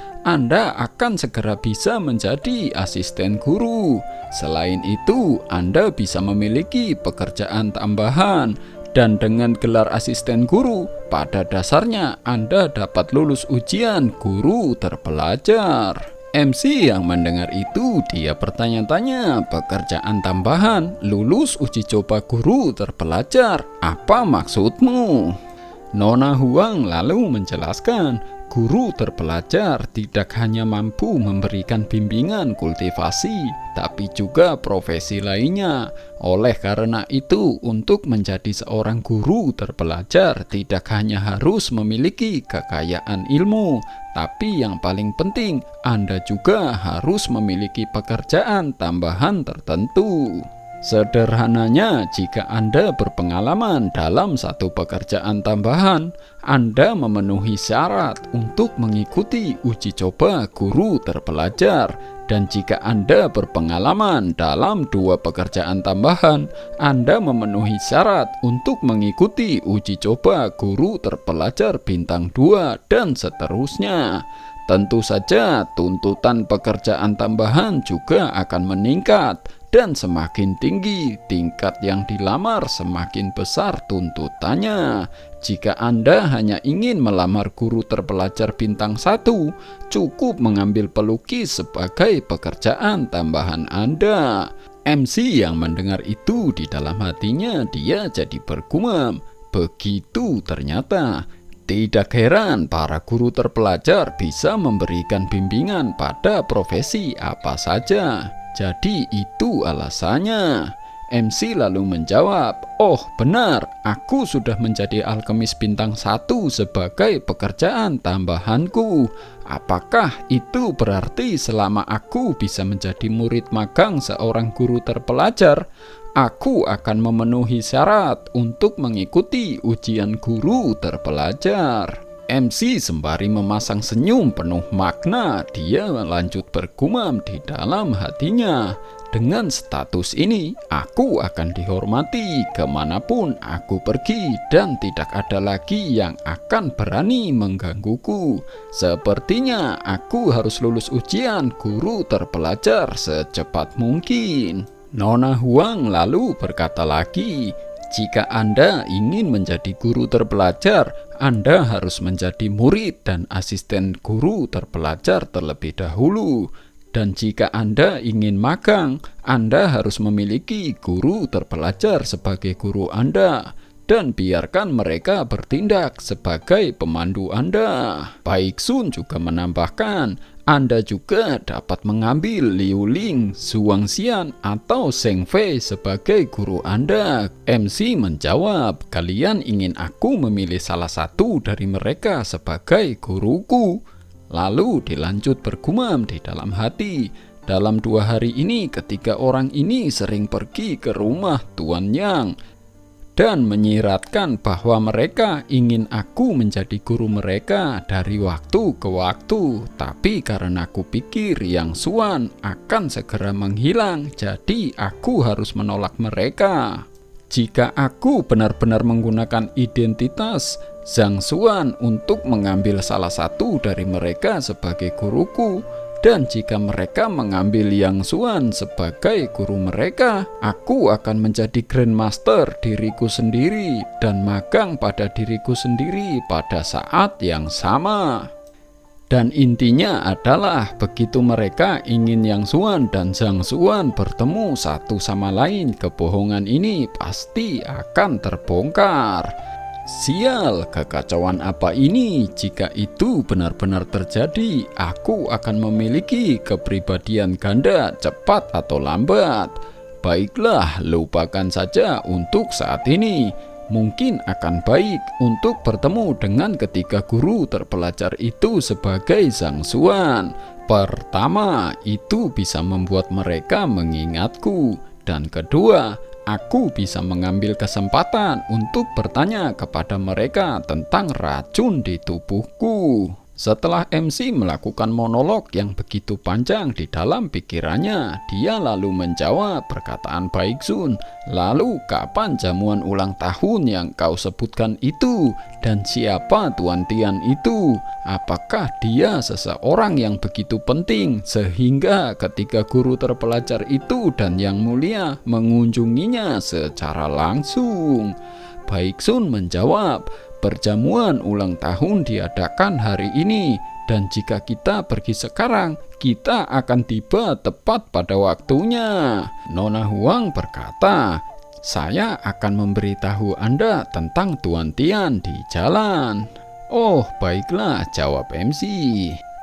akan segera bisa menjadi asisten guru. Selain itu, Anda bisa memiliki pekerjaan tambahan. Dan dengan gelar asisten guru, pada dasarnya Anda dapat lulus ujian guru terpelajar. MC yang mendengar itu dia bertanya-tanya, pekerjaan tambahan, lulus uji coba guru terpelajar, apa maksudmu? Nona Huang lalu menjelaskan, guru terpelajar tidak hanya mampu memberikan bimbingan kultivasi, tapi juga profesi lainnya. Oleh karena itu, untuk menjadi seorang guru terpelajar tidak hanya harus memiliki kekayaan ilmu, tapi yang paling penting, Anda juga harus memiliki pekerjaan tambahan tertentu. Sederhananya, jika Anda berpengalaman dalam satu pekerjaan tambahan, Anda memenuhi syarat untuk mengikuti uji coba guru terpelajar. Dan jika Anda berpengalaman dalam 2 pekerjaan tambahan, Anda memenuhi syarat untuk mengikuti uji coba guru terpelajar bintang 2 dan seterusnya. Tentu saja tuntutan pekerjaan tambahan juga akan meningkat, dan semakin tinggi tingkat yang dilamar semakin besar tuntutannya. Jika Anda hanya ingin melamar guru terpelajar bintang 1, cukup mengambil pelukis sebagai pekerjaan tambahan Anda. MC yang mendengar itu di dalam hatinya dia jadi bergumam, begitu ternyata. Tidak heran para guru terpelajar bisa memberikan bimbingan pada profesi apa saja. Jadi itu alasannya. MC lalu menjawab, oh benar, aku sudah menjadi alkemis bintang 1 sebagai pekerjaan tambahanku. Apakah itu berarti selama aku bisa menjadi murid magang seorang guru terpelajar, aku akan memenuhi syarat untuk mengikuti ujian guru terpelajar? MC sembari memasang senyum penuh makna, dia lanjut bergumam di dalam hatinya. Dengan status ini, aku akan dihormati kemanapun aku pergi dan tidak ada lagi yang akan berani menggangguku. Sepertinya aku harus lulus ujian guru terpelajar secepat mungkin. Nona Huang lalu berkata lagi, jika Anda ingin menjadi guru terpelajar, Anda harus menjadi murid dan asisten guru terpelajar terlebih dahulu. Dan jika Anda ingin magang, Anda harus memiliki guru terpelajar sebagai guru Anda. Dan biarkan mereka bertindak sebagai pemandu Anda. Baik Sun juga menambahkan, Anda juga dapat mengambil Liu Ling, Zhuang Xian, atau Zheng Fei sebagai guru Anda. MC menjawab, kalian ingin aku memilih salah satu dari mereka sebagai guruku? Lalu dilanjut bergumam di dalam hati, dalam 2 hari ini ketika orang ini sering pergi ke rumah Tuan Yang, dan menyiratkan bahwa mereka ingin aku menjadi guru mereka dari waktu ke waktu. Tapi karena aku pikir Yang Xuan akan segera menghilang, jadi aku harus menolak mereka. Jika aku benar-benar menggunakan identitas Zhang Xuan untuk mengambil salah satu dari mereka sebagai guruku, dan jika mereka mengambil Yang Xuan sebagai guru mereka, aku akan menjadi Grandmaster diriku sendiri dan magang pada diriku sendiri pada saat yang sama. Dan intinya adalah begitu mereka ingin Yang Xuan dan Zhang Xuan bertemu satu sama lain, kebohongan ini pasti akan terbongkar. Sial, kekacauan apa ini? Jika itu benar-benar terjadi, aku akan memiliki kepribadian ganda cepat atau lambat. Baiklah, lupakan saja untuk saat ini. Mungkin akan baik untuk bertemu dengan ketiga guru terpelajar itu sebagai Zhang Xuan. Pertama, itu bisa membuat mereka mengingatku. Dan kedua, aku bisa mengambil kesempatan untuk bertanya kepada mereka tentang racun di tubuhku. Setelah MC melakukan monolog yang begitu panjang di dalam pikirannya, dia lalu menjawab perkataan Baeksun. Lalu kapan jamuan ulang tahun yang kau sebutkan itu? Dan siapa Tuan Tian itu? Apakah dia seseorang yang begitu penting sehingga ketiga guru terpelajar itu dan Yang Mulia mengunjunginya secara langsung? Baeksun menjawab, perjamuan ulang tahun diadakan hari ini, dan jika kita pergi sekarang, kita akan tiba tepat pada waktunya. Nona Huang berkata, saya akan memberitahu Anda tentang Tuan Tian di jalan. Oh, baiklah, jawab MC.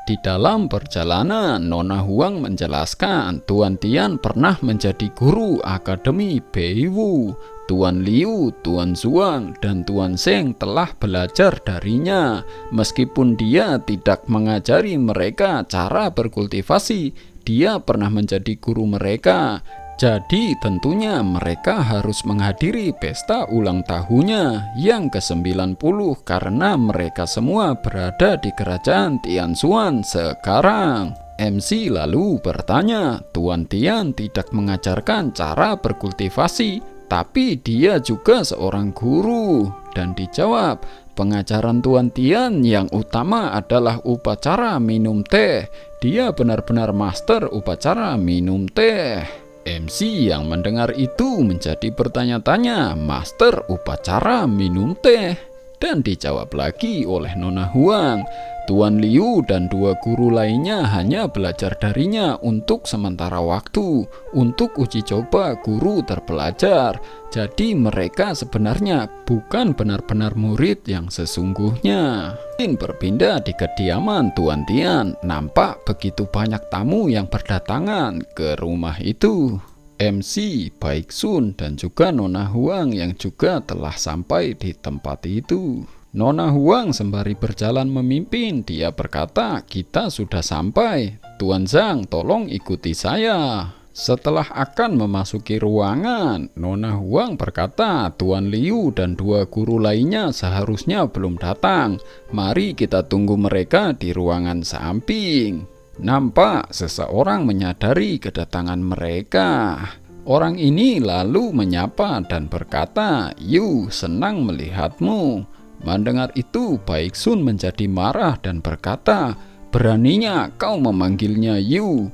Di dalam perjalanan, Nona Huang menjelaskan Tuan Tian pernah menjadi guru Akademi Beiwu. Tuan Liu, Tuan Zhuang, dan Tuan Zheng telah belajar darinya. Meskipun dia tidak mengajari mereka cara berkultivasi, dia pernah menjadi guru mereka. Jadi tentunya mereka harus menghadiri pesta ulang tahunnya yang ke-90 karena mereka semua berada di kerajaan Tianxuan sekarang. MC lalu bertanya, Tuan Tian tidak mengajarkan cara berkultivasi, tapi dia juga seorang guru. Dan dijawab, pengajaran Tuan Tian yang utama adalah upacara minum teh. Dia benar-benar master upacara minum teh. MC yang mendengar itu menjadi bertanya-tanya, master upacara minum teh? Dan dijawab lagi oleh Nona Huang, Tuan Liu dan dua guru lainnya hanya belajar darinya untuk sementara waktu, untuk uji coba guru terpelajar. Jadi mereka sebenarnya bukan benar-benar murid yang sesungguhnya. Berpindah di kediaman Tuan Tian, nampak begitu banyak tamu yang berdatangan ke rumah itu. MC, Baeksun, dan juga Nona Huang yang juga telah sampai di tempat itu. Nona Huang sembari berjalan memimpin, dia berkata, kita sudah sampai. Tuan Zhang, tolong ikuti saya. Setelah akan memasuki ruangan, Nona Huang berkata, Tuan Liu dan dua guru lainnya seharusnya belum datang. Mari kita tunggu mereka di ruangan samping. Nampak seseorang menyadari kedatangan mereka. Orang ini lalu menyapa dan berkata, Yu, senang melihatmu. Mendengar itu, Baeksun menjadi marah dan berkata, beraninya kau memanggilnya Yu.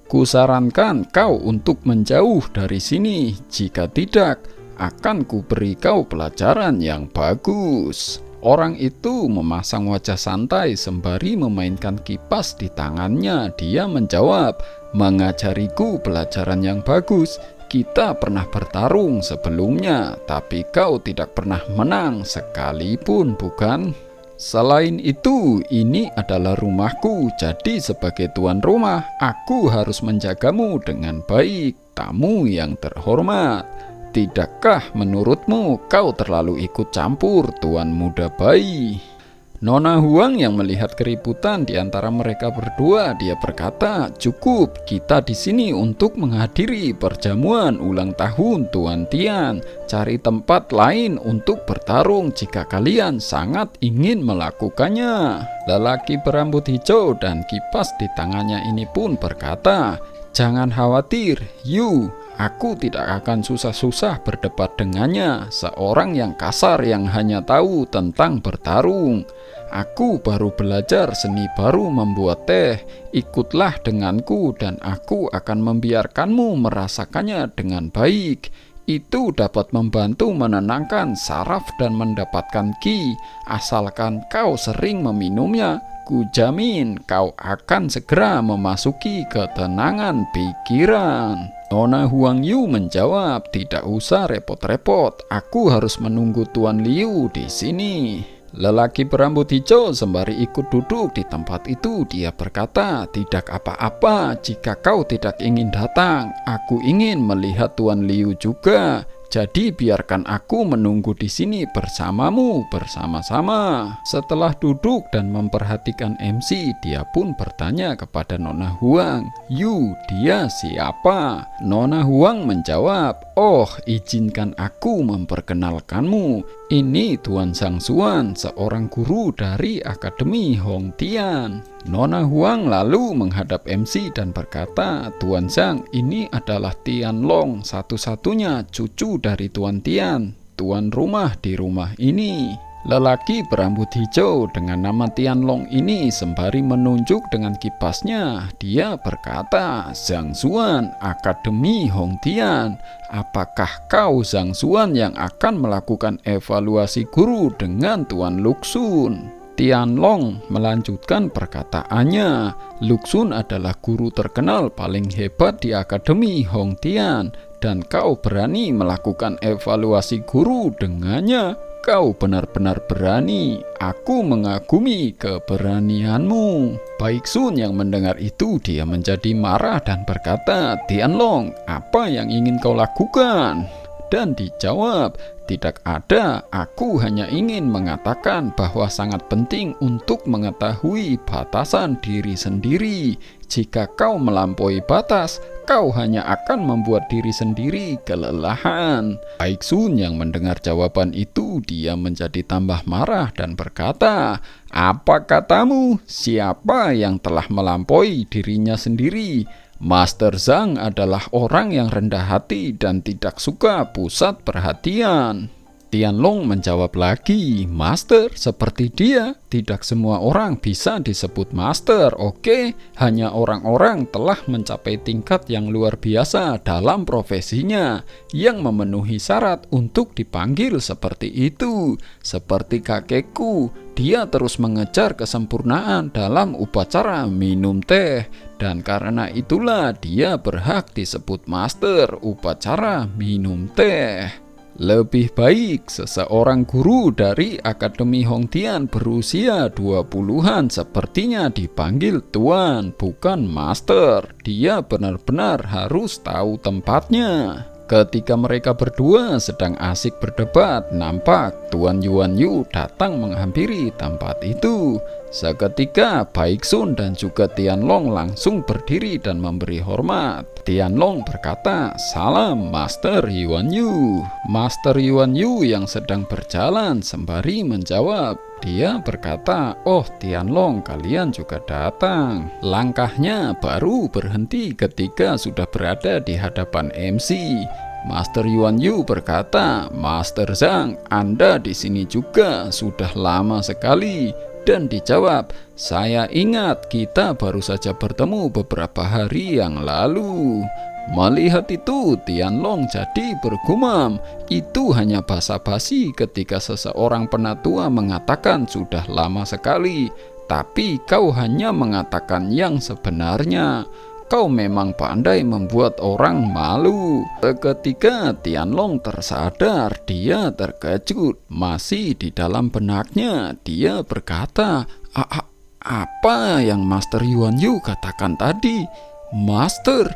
Kusarankan kau untuk menjauh dari sini. Jika tidak, akan kuberi kau pelajaran yang bagus. Orang itu memasang wajah santai sembari memainkan kipas di tangannya. Dia menjawab, mengajariku pelajaran yang bagus. Kita pernah bertarung sebelumnya, tapi kau tidak pernah menang sekalipun, bukan? Selain itu, ini adalah rumahku. Jadi sebagai tuan rumah, aku harus menjagamu dengan baik, tamu yang terhormat. Tidakkah menurutmu kau terlalu ikut campur, Tuan Muda Bayi? Nona Huang yang melihat keributan di antara mereka berdua, dia berkata, "Cukup, kita di sini untuk menghadiri perjamuan ulang tahun Tuan Tian. Cari tempat lain untuk bertarung jika kalian sangat ingin melakukannya." Lelaki berambut hijau dan kipas di tangannya ini pun berkata, "Jangan khawatir, Yu. Aku tidak akan susah-susah berdebat dengannya, seorang yang kasar yang hanya tahu tentang bertarung. Aku baru belajar seni baru membuat teh. Ikutlah denganku dan aku akan membiarkanmu merasakannya dengan baik. Itu dapat membantu menenangkan saraf dan mendapatkan ki. Asalkan kau sering meminumnya, kujamin kau akan segera memasuki ketenangan pikiran." Nona Huang Yu menjawab, "Tidak usah repot-repot, aku harus menunggu Tuan Liu di sini." Lelaki berambut hijau sembari ikut duduk di tempat itu, dia berkata, "Tidak apa-apa jika kau tidak ingin datang. Aku ingin melihat Tuan Liu juga. Jadi biarkan aku menunggu di sini bersamamu bersama-sama." Setelah duduk dan memperhatikan MC, dia pun bertanya kepada Nona Huang, "Yu, dia siapa?" Nona Huang menjawab, "Oh, izinkan aku memperkenalkanmu. Ini Tuan Zhang Xuan, seorang guru dari Akademi Hong Tian." Nona Huang lalu menghadap MC dan berkata, "Tuan Zhang, ini adalah Tian Long, satu-satunya cucu dari Tuan Tian, tuan rumah di rumah ini." Lelaki berambut hijau dengan nama Tian Long ini sembari menunjuk dengan kipasnya, dia berkata, "Zhang Xuan, Akademi Hong Tian. Apakah kau Zhang Xuan yang akan melakukan evaluasi guru dengan Tuan Luxun?" Tian Long melanjutkan perkataannya, "Luxun adalah guru terkenal paling hebat di Akademi Hong Tian, dan kau berani melakukan evaluasi guru dengannya. Kau benar-benar berani. Aku mengagumi keberanianmu." Baik Sun yang mendengar itu, dia menjadi marah dan berkata, "Tian Long, apa yang ingin kau lakukan?" Dan dijawab, "Tidak ada, aku hanya ingin mengatakan bahwa sangat penting untuk mengetahui batasan diri sendiri. Jika kau melampaui batas, kau hanya akan membuat diri sendiri kelelahan." Baik Sun yang mendengar jawaban itu, dia menjadi tambah marah dan berkata, "Apa katamu? Siapa yang telah melampaui dirinya sendiri? Master Zhang adalah orang yang rendah hati dan tidak suka pusat perhatian." Tian Long menjawab lagi, "Master, seperti dia, tidak semua orang bisa disebut master, oke? Hanya orang-orang telah mencapai tingkat yang luar biasa dalam profesinya, yang memenuhi syarat untuk dipanggil seperti itu. Seperti kakekku, dia terus mengejar kesempurnaan dalam upacara minum teh, dan karena itulah dia berhak disebut master upacara minum teh. Lebih baik seseorang guru dari Akademi Hong Tian berusia 20-an sepertinya dipanggil tuan, bukan master. Dia benar-benar harus tahu tempatnya." Ketika mereka berdua sedang asik berdebat, nampak Tuan Yuan Yu datang menghampiri tempat itu. Seketika Baik Sun dan juga Tian Long langsung berdiri dan memberi hormat. Tian Long berkata, "Salam Master Yuan Yu." Master Yuan Yu yang sedang berjalan sembari menjawab, dia berkata, "Oh Tian Long, kalian juga datang." Langkahnya baru berhenti ketika sudah berada di hadapan MC. Master Yuan Yu berkata, "Master Zhang, Anda di sini juga sudah lama sekali." Dan dijawab, "Saya ingat kita baru saja bertemu beberapa hari yang lalu." Melihat itu, Tian Long jadi bergumam, itu hanya basa-basi ketika seseorang penatua mengatakan sudah lama sekali, tapi kau hanya mengatakan yang sebenarnya. Kau memang pandai membuat orang malu. Ketika Tian Long tersadar, dia terkejut. Masih di dalam benaknya, dia berkata, "Apa yang Master Yuan Yu katakan tadi? Master,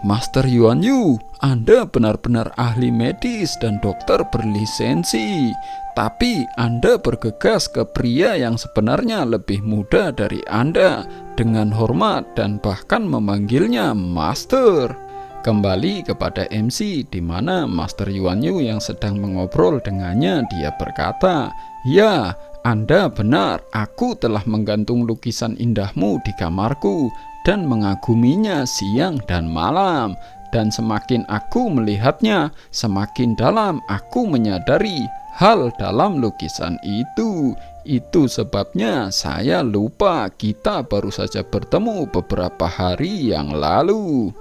Master Yuan Yu, Anda benar-benar ahli medis dan dokter berlisensi. Tapi Anda bergegas ke pria yang sebenarnya lebih muda dari Anda dengan hormat dan bahkan memanggilnya Master. Kembali kepada MC, di mana Master Yuan Yu yang sedang mengobrol dengannya, dia berkata, "Ya, Anda benar, aku telah menggantung lukisan indahmu di kamarku dan mengaguminya siang dan malam. Dan semakin aku melihatnya, semakin dalam aku menyadari hal dalam lukisan itu. Itu sebabnya saya lupa kita baru saja bertemu beberapa hari yang lalu."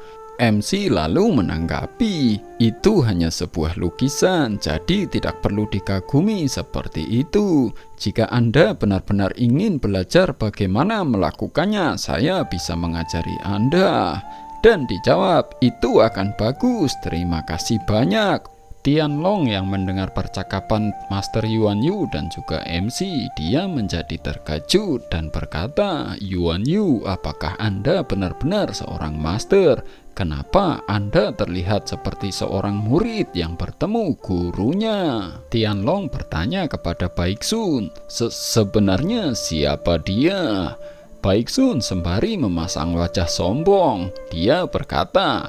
MC lalu menanggapi, "Itu hanya sebuah lukisan, jadi tidak perlu dikagumi seperti itu. Jika Anda benar-benar ingin belajar bagaimana melakukannya, saya bisa mengajari Anda." Dan dijawab, "Itu akan bagus, terima kasih banyak." Tianlong yang mendengar percakapan Master Yuan Yu dan juga MC, dia menjadi terkejut dan berkata, "Yuan Yu, apakah Anda benar-benar seorang master? Kenapa Anda terlihat seperti seorang murid yang bertemu gurunya?" Tianlong bertanya kepada Baiksun, "Sebenarnya siapa dia?" Baiksun sembari memasang wajah sombong, dia berkata,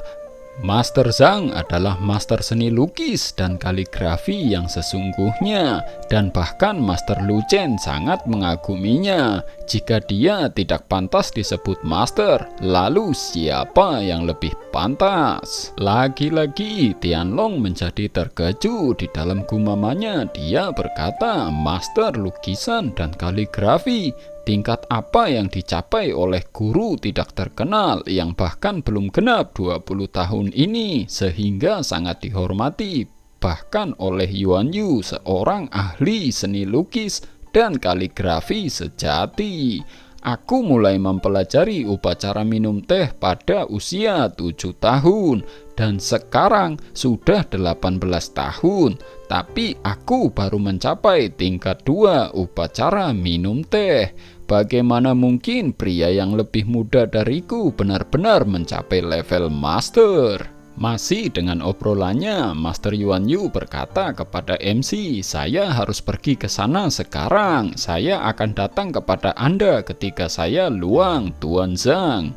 "Master Zhang adalah master seni lukis dan kaligrafi yang sesungguhnya, dan bahkan Master Lu Chen sangat mengaguminya. Jika dia tidak pantas disebut master, lalu siapa yang lebih pantas?" Lagi-lagi Tianlong menjadi terkejut. Di dalam gumamanya dia berkata, "Master lukisan dan kaligrafi, tingkat apa yang dicapai oleh guru tidak terkenal yang bahkan belum genap 20 tahun ini, sehingga sangat dihormati bahkan oleh Yuan Yu, seorang ahli seni lukis dan kaligrafi sejati. Aku mulai mempelajari upacara minum teh pada usia 7 tahun dan sekarang sudah 18 tahun, tapi aku baru mencapai tingkat 2 upacara minum teh. Bagaimana mungkin pria yang lebih muda dariku benar-benar mencapai level master?" Masih dengan obrolannya, Master Yuan Yu berkata kepada MC, "Saya harus pergi ke sana sekarang. Saya akan datang kepada Anda ketika saya luang, Tuan Zhang."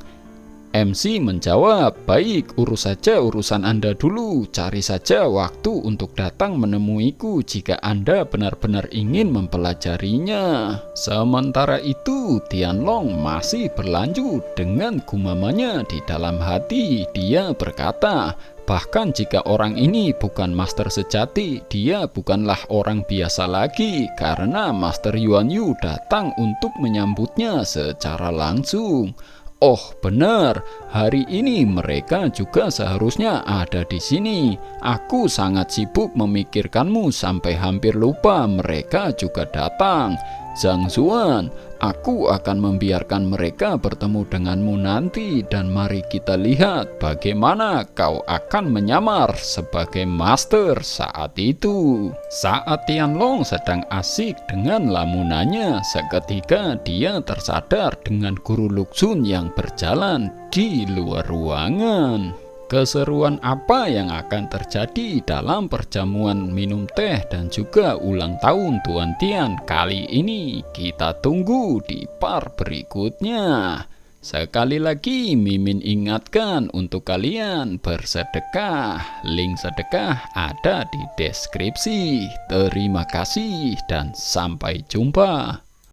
MC menjawab, "Baik, urus saja urusan Anda dulu. Cari saja waktu untuk datang menemuiku jika Anda benar-benar ingin mempelajarinya." Sementara itu, Tianlong masih berlanjut dengan gumamanya di dalam hati. Dia berkata, "Bahkan jika orang ini bukan master sejati, dia bukanlah orang biasa lagi, karena Master Yuan Yu datang untuk menyambutnya secara langsung. Oh benar, hari ini mereka juga seharusnya ada di sini. Aku sangat sibuk memikirkanmu sampai hampir lupa mereka juga datang. Zhang Zuan, aku akan membiarkan mereka bertemu denganmu nanti, dan mari kita lihat bagaimana kau akan menyamar sebagai master saat itu." Saat Tianlong sedang asik dengan lamunannya, seketika dia tersadar dengan guru Luxun yang berjalan di luar ruangan. Keseruan apa yang akan terjadi dalam perjamuan minum teh dan juga ulang tahun Tuan Tian kali ini? Kita tunggu di part berikutnya. Sekali lagi Mimin ingatkan untuk kalian bersedekah. Link sedekah ada di deskripsi. Terima kasih dan sampai jumpa.